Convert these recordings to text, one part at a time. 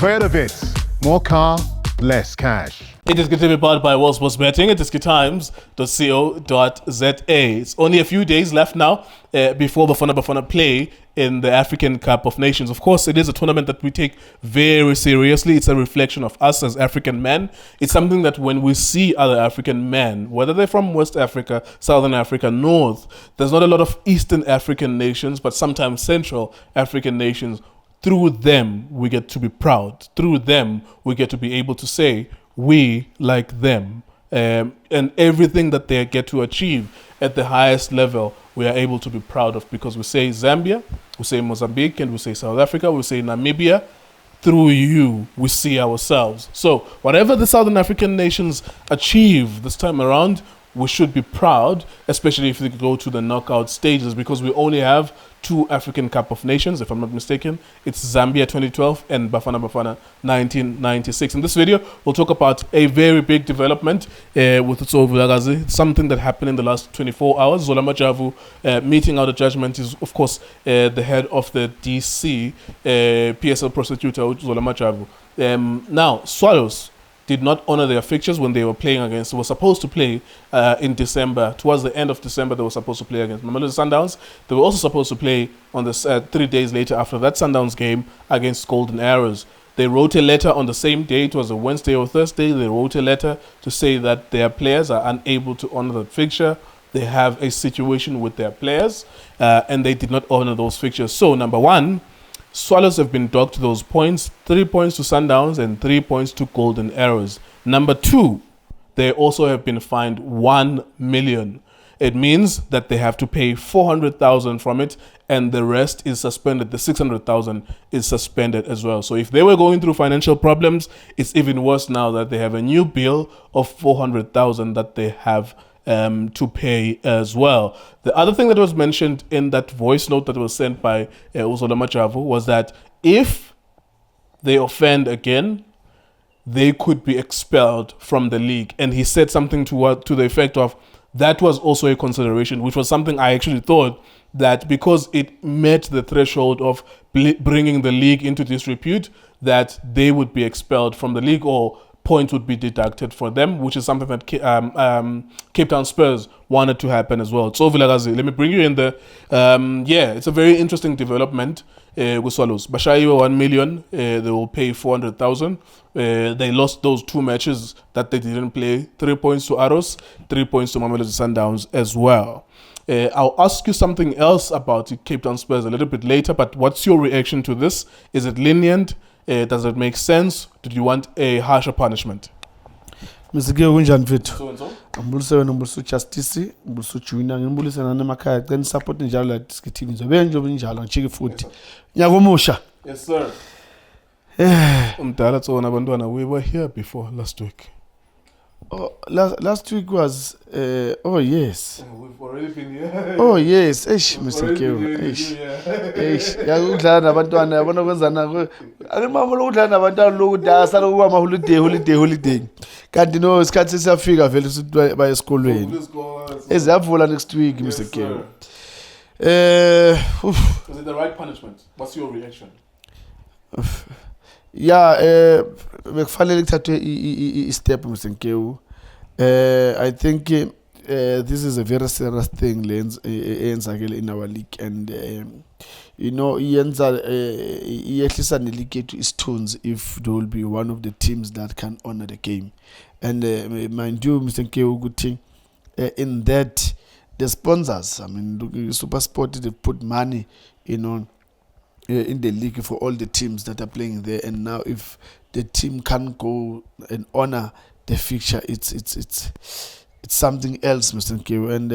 heard of it. More car, less cash. It is going to be powered by World Sports Betting at iDiskiTimes.co.za. It's only a few days left now before Bafana play in the African Cup of Nations. Of course, it is a tournament that we take very seriously. It's a reflection of us as African men. It's something that when we see other African men, whether they're from West Africa, Southern Africa, North, there's not a lot of Eastern African nations, but sometimes Central African nations. Through them, we get to be proud. Through them, we get to be able to say, we like them. And everything that they get to achieve at the highest level, we are able to be proud of, because we say Zambia, we say Mozambique, and we say South Africa, we say Namibia. Through you, we see ourselves. So whatever the Southern African nations achieve this time around, we should be proud, especially if they go to the knockout stages, because we only have 2 African Cup of Nations, if I'm not mistaken. It's Zambia 2012 and Bafana 1996. In this video, we'll talk about a very big development with Tso Vilakazi, something that happened in the last 24 hours. Zola Majavu meeting out a judgment is, of course, the head of the DC PSL prosecutor, Zola Majavu. Now, Swallows did not honor their fixtures when they were playing against. They were supposed to play in December. Towards the end of December, they were supposed to play against Mamelodi Sundowns. They were also supposed to play on the 3 days later after that Sundowns game against Golden Arrows. They wrote a letter on the same day. It was a Wednesday or Thursday. They wrote a letter to say that their players are unable to honor the fixture. They have a situation with their players, and they did not honor those fixtures. So, number one, Swallows have been docked those points, 3 points to Sundowns and 3 points to Golden Arrows. Number two, they also have been fined 1 million. It means that they have to pay 400,000 from it, and the rest is suspended. The 600,000 is suspended as well. So if they were going through financial problems, it's even worse now that they have a new bill of 400,000 that they have to pay as well. The other thing that was mentioned in that voice note that was sent by Zola Majavu was that if they offend again, they could be expelled from the league. And he said something to the effect of, that was also a consideration, which was something I actually thought, that because it met the threshold of bringing the league into disrepute, that they would be expelled from the league, or points would be deducted for them, which is something that Cape Town Spurs wanted to happen as well. Tso Vilakazi, let me bring you in there. It's a very interesting development with Swallows. Bashaiwa 1 million, they will pay 400,000. They lost those 2 matches that they didn't play. 3 points to Arrows, 3 points to Mamelodi Sundowns as well. I'll ask you something else about Cape Town Spurs a little bit later, but what's your reaction to this? Is it lenient? Does it make sense? Did you want a harsher punishment? Mr. Kunjani mfethu? Ngibulise wena, ngibulise Justice, ngibulise Junior, ngibulise nanemakhaya. Ngicela support njalo la iDiskiTV. Ngizobe nje njalo ngijike futhi. Nyaka omusha. Yes sir. Umdala Tso nabantwana, we were here before last week. Oh, last week was oh yes. We've already been here. Oh yes, Mr. Kewu. Yakudlala nabantwana yabona kwenzana alimama lokudlala nabantwana lokudasa lokuba holiday. Kanti no isikhathi siyafika vele sithi baye esikolweni. Eziyavula next week, Mr. Kewu. Is it the right punishment? What's your reaction? Bekufanele kuthathwe i-step, Mr. Kewu. I think this is a very serious thing eyenzakele in our league, and iyehlisa neleague yethu isithunzi if there will be one of the teams that can honor the game. And mind you, Mr. Kewu, ukuthi in that the sponsors, I mean, Super Sport, they put money, in the league for all the teams that are playing there, and now if the team can't go and honor the fixture, it's something else, Mr. Kewu. And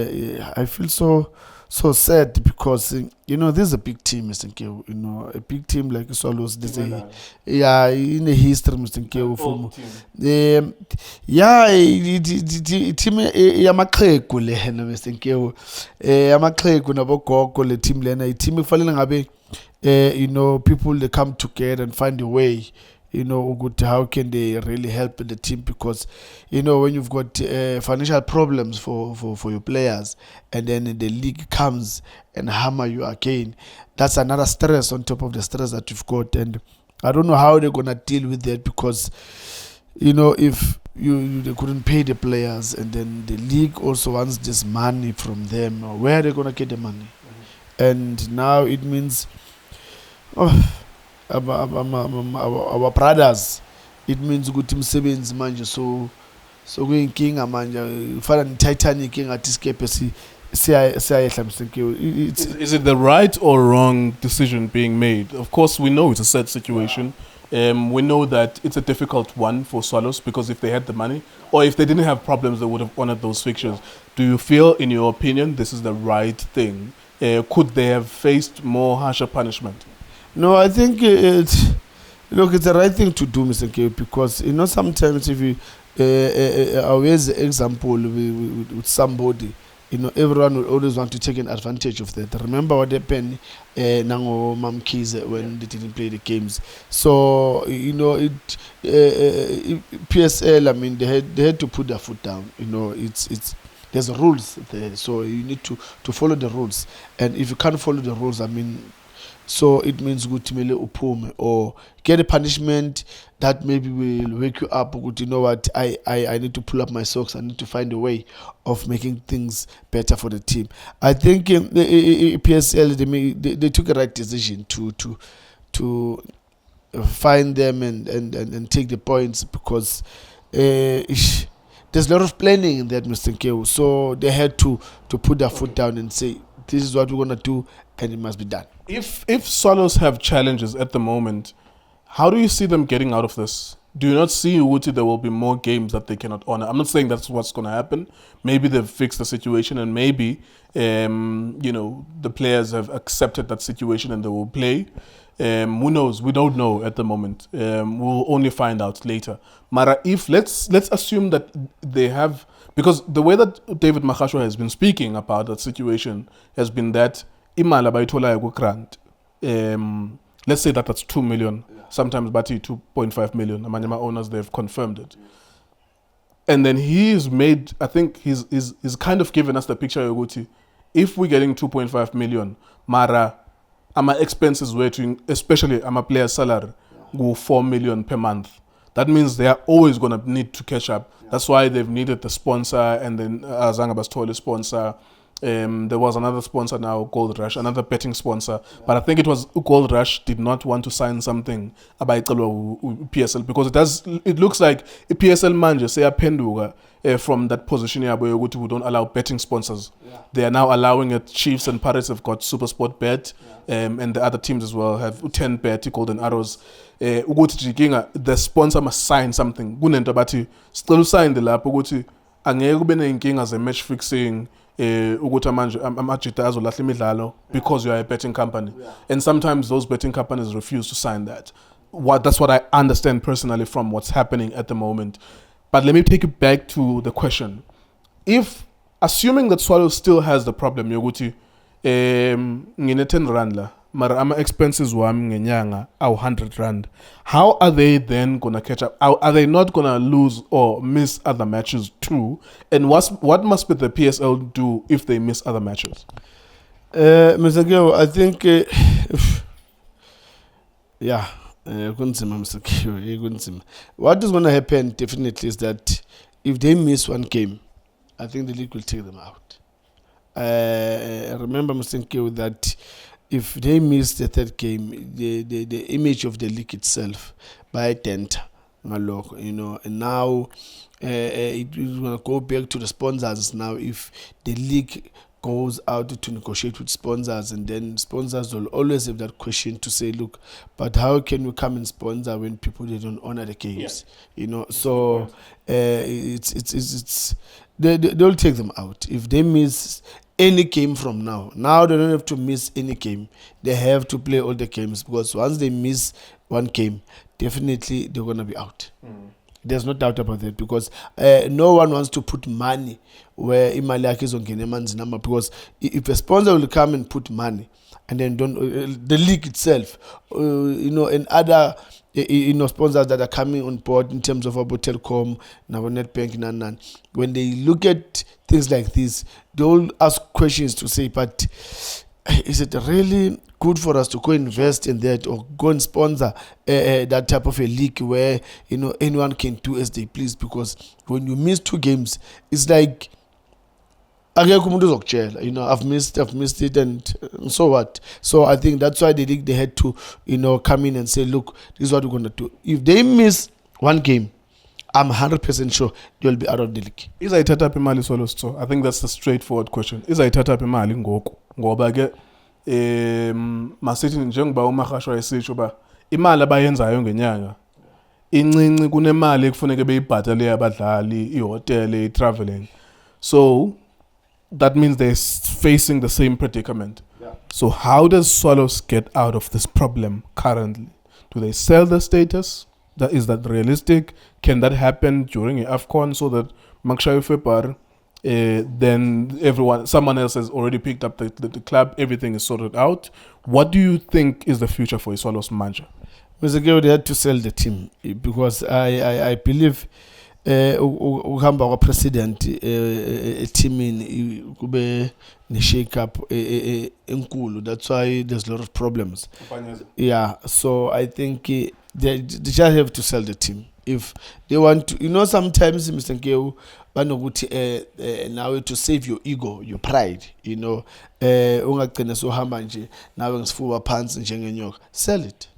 I feel so sad because this is a big team, Mr. Kewu. A big team like Swallows. There's in a history, Mr. Kewu. Team yamaxhegu lena, Mr. Kewu. Yamaxhegu nabogogo le team lena. Team efanele ngabe people, they come together and find a way, how can they really help the team, because when you've got financial problems for your players, and then the league comes and hammer you again, that's another stress on top of the stress that you've got. And I don't know how they're gonna deal with that, because if they couldn't pay the players, and then the league also wants this money from them, or where are they gonna get the money? And now it means our brothers, it means ukuthi umsebenzi manje so kuyinkinga manje fana ne-Titanic engathi isikepe siyayehla msenkewu. Is it the right or wrong decision being made? Of course, we know it's a sad situation. We know that it's a difficult one for Swallows, because if they had the money, or if they didn't have problems, they would have honored those fixtures. Do you feel, in your opinion, this is the right thing? Could they have faced more harsher punishment? No, I think it's the right thing to do, Mr. K, because sometimes if you always example with somebody, everyone will always want to take an advantage of that. Remember what happened Nango Mamkize when they didn't play the games. So PSL, I mean, they had to put their foot down. There's rules there, so you need to follow the rules. And if you can't follow the rules, I mean, so it means gutimele upume, or get a punishment that maybe will wake you up. You know what? I need to pull up my socks. I need to find a way of making things better for the team. I think the PSL they took a right decision to find them and take the points, because there's a lot of planning in that, Mr. Nkeu. So they had to put their foot down and say, this is what we're gonna do, and it must be done. If Swallows have challenges at the moment, how do you see them getting out of this? Do you not see Uti there will be more games that they cannot honor? I'm not saying that's what's going to happen. Maybe they've fixed the situation, and maybe the players have accepted that situation and they will play. Who knows? We don't know at the moment. We'll only find out later. Mara, if let's assume that they have, because the way that David Makashwa has been speaking about that situation has been that imala bayithola grant. Let's say that's 2 million. Sometimes Bati 2.5 million. Amanyama owners, they've confirmed it. And then he's made, I think he's kind of given us the picture of Yoguti. If we're getting 2.5 million, Mara, our expenses were to, especially our player's salary, go 4 million per month. That means they are always going to need to catch up. That's why they've needed the sponsor, and then Zangabas toilet sponsor. There was another sponsor now, Gold Rush, another betting sponsor. But I think it was Gold Rush did not want to sign something about PSL, because it looks like a PSL manager say a penduga from that position here where we don't allow betting sponsors. They are now allowing it. Chiefs and Pirates have got Super Sport Bet, and the other teams as well have 10 Bet, Golden Arrows. The sponsor must sign something. Still sign the lap. Angeke kube nenkinga ze match fixing ukuthi manje amajita azolahla imidlalo because you are a betting company, and sometimes those betting companies refuse to sign that. That's what I understand personally from what's happening at the moment. But let me take it back to the question. If, assuming that Swallow still has the problem yokuthi ngine 10 rand la mara ama expenses wami ngenyanga aw 100 rand, how are they then gonna catch up? Are they not gonna lose or miss other matches too? And what must be the PSL do if they miss other matches? Mr. Geo, I think Mr. Geo, what is gonna happen definitely is that if they miss one game, I think the league will take them out. Remember, Mr. Geo, that if they miss the third game, the image of the league itself by dent, and now it is going to go back to the sponsors. Now, if the league goes out to negotiate with sponsors, and then sponsors will always have that question to say, look, but how can you come and sponsor when people they don't honor the games? So they'll take them out if they miss any game from now. Now they don't have to miss any game. They have to play all the games, because once they miss one game, definitely they're going to be out. There's no doubt about that, because no one wants to put money where Imaliak is on Geneman's number, because if a sponsor will come and put money and then the league itself, and other sponsors that are coming on board in terms of Abo Telecom, now NetBank, when they look at things like this, they all ask questions to say, but is it really good for us to go invest in that or go and sponsor that type of a league where anyone can do as they please, because when you miss 2 games, it's like I've missed it, and so what? So I think that's why they had to come in and say, look, this is what we're gonna do. If they miss 1 game, I'm 100% sure they'll be out of the league. Izayithatha phi imali Swallows? So I think that's the straightforward question. Izayithatha phi imali ngoku? Ngoba ke masithi njengoba uMahasho ayesitsho ba imali abayenzayo ngenyanga incinci kunemali ekufuneka beyibhatale abadlali, ihotele, itraveling. So that means they're facing the same predicament. Yeah. So how does Swallows get out of this problem currently? Do they sell the status? Is that realistic? Can that happen during AFCON so that Makshayo February, then someone else has already picked up the club, everything is sorted out? What do you think is the future for Swallows manager? Mr. Geo, they had to sell the team because I believe uhamba president team in kube ni shake up enkulu. That's why there's a lot of problems. Yeah, so I think they just have to sell the team if they want to. Sometimes Mr. Nkeu now to save your ego, your pride, ungagcina sohamba nje nawe ngisifuba phansi njengenyoka. Sell it.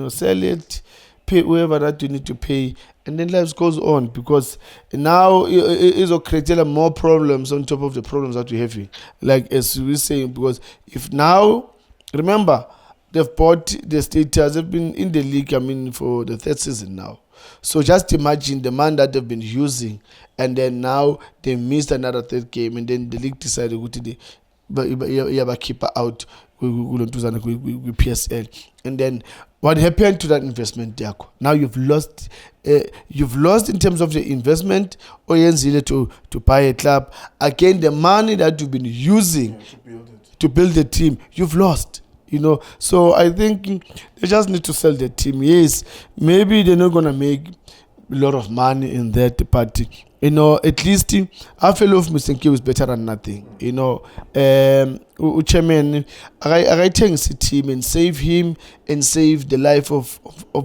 Sell it, pay whoever that you need to pay, and then life goes on, because now it's creating more problems on top of the problems that we're having. Like as we saying, because if now, remember, they've bought the status, they've been in the league, for the 3rd season now. So just imagine the man that they've been using, and then now they missed another 3rd game, and then the league decided to keep out with PSL. And then what happened to that investment, Diako? Now you've lost in terms of the investment or to buy a club. Again, the money that you've been using to build the team, you've lost. So I think they just need to sell the team. Yes, maybe they're not gonna make a lot of money in that party. At least I feel of Mr. Nkeu is better than nothing. Chairman, I think the team and save him and save the life of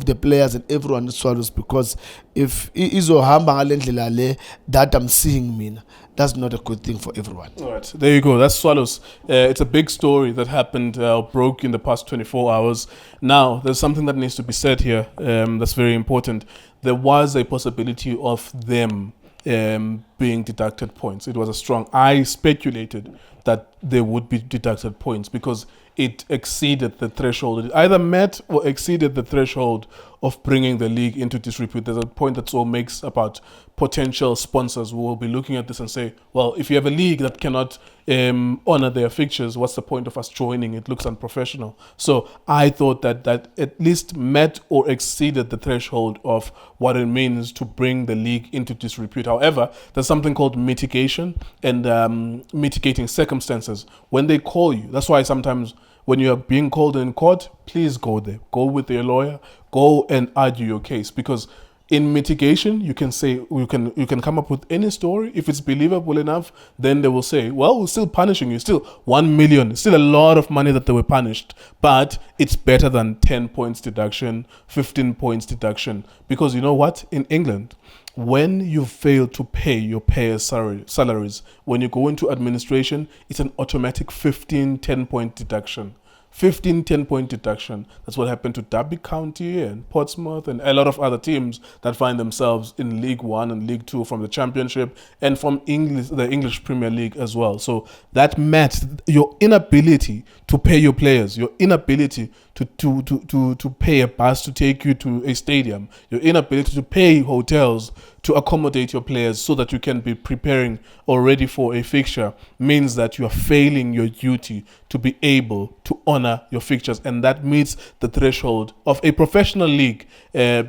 the players and everyone in Swallows, because if izo hamba ngalendlela that I'm seeing, that's not a good thing for everyone. All right, there you go. That's Swallows. It's a big story that happened, broke in the past 24 hours. Now, there's something that needs to be said here that's very important. There was a possibility of them being deducted points. It was I speculated that they would be deducted points because it exceeded the threshold. It either met or exceeded the threshold of bringing the league into disrepute. There's a point that Tso makes about potential sponsors who will be looking at this and say, well, if you have a league that cannot honor their fixtures, what's the point of us joining? It looks unprofessional. So I thought that at least met or exceeded the threshold of what it means to bring the league into disrepute. However, there's something called mitigation and mitigating circumstances. When they call you, that's why sometimes when you are being called in court, please go there. Go with your lawyer. Go and argue your case, because in mitigation, you can say you can come up with any story. If it's believable enough, then they will say, well, we're still punishing you. Still 1 million. Still a lot of money that they were punished. But it's better than 10 points deduction, 15 points deduction. Because you know what? In England, when you fail to pay your payers' salaries, when you go into administration, it's an automatic 15 10-point deduction. 15 10-point deduction. That's what happened to Derby County and Portsmouth and a lot of other teams that find themselves in League 1 and League 2 from the Championship and from the English Premier League as well. So that met your inability to pay your players, your inability to pay a bus to take you to a stadium, your inability to pay hotels to accommodate your players so that you can be preparing already for a fixture means that you are failing your duty to be able to honor your fixtures, and that meets the threshold of a professional league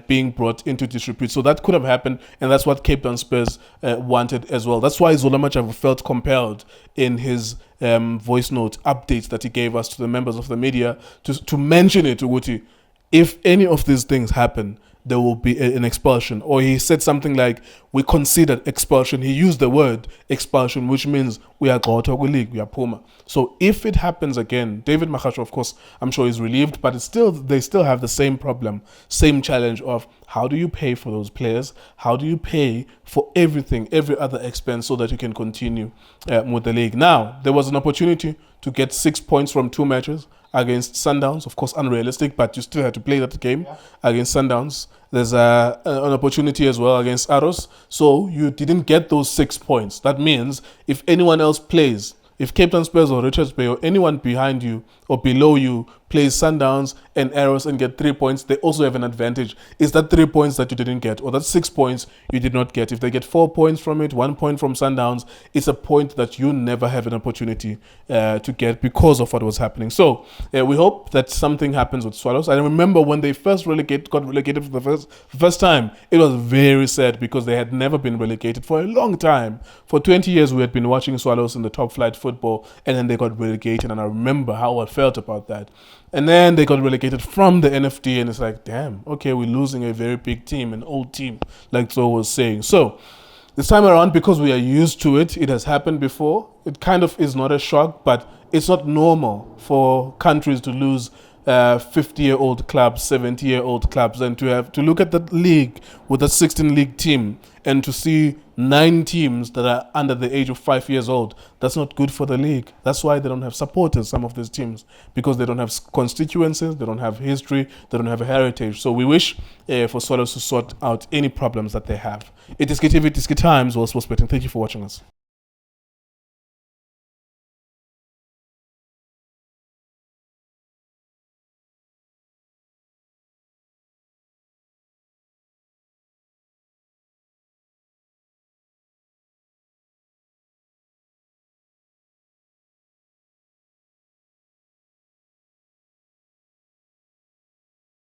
being brought into disrepute. So that could have happened, and that's what Cape Town Spurs wanted as well. That's why Zola Machavu felt compelled in his voice note updates that he gave us to the members of the media to mention it to Uguti. If any of these things happen, there will be an expulsion. Or he said something like, we considered expulsion. He used the word expulsion, which means we are league, we are Puma. So if it happens again, David Makgasho, of course, I'm sure is relieved, but they still have the same problem, same challenge of how do you pay for those players? How do you pay for everything, every other expense, so that you can continue with the league? Now, there was an opportunity to get 6 points from 2 matches against Sundowns. Of course, unrealistic, but you still had to play that game against Sundowns. There's an opportunity as well against Arrows. So you didn't get those 6 points. That means if anyone else plays, if Cape Town Spurs or Richards Bay or anyone behind you or below you plays Sundowns and Arrows and get 3 points, they also have an advantage. It's that 3 points that you didn't get, or that 6 points you did not get. If they get 4 points from it, 1 point from Sundowns, it's a point that you never have an opportunity to get because of what was happening. So we hope that something happens with Swallows. I remember when they first got relegated for the first time, it was very sad because they had never been relegated for a long time. For 20 years, we had been watching Swallows in the top flight football, and then they got relegated, and I remember how I felt about that. And then they got relegated from the NFD, and it's like, damn, okay, we're losing a very big team, an old team, like Tso was saying. So this time around, because we are used to it, it has happened before. It kind of is not a shock, but it's not normal for countries to lose 50-year-old clubs, 70-year-old clubs, and to have to look at the league with a 16-league team and to see 9 teams that are under the age of 5 years old. That's not good for the league. That's why they don't have supporters, some of these teams, because they don't have constituencies, they don't have history, they don't have a heritage. So we wish for Swallows to sort out any problems that they have. It is iDiskiTV, Times, World Sports Betting. Thank you for watching us.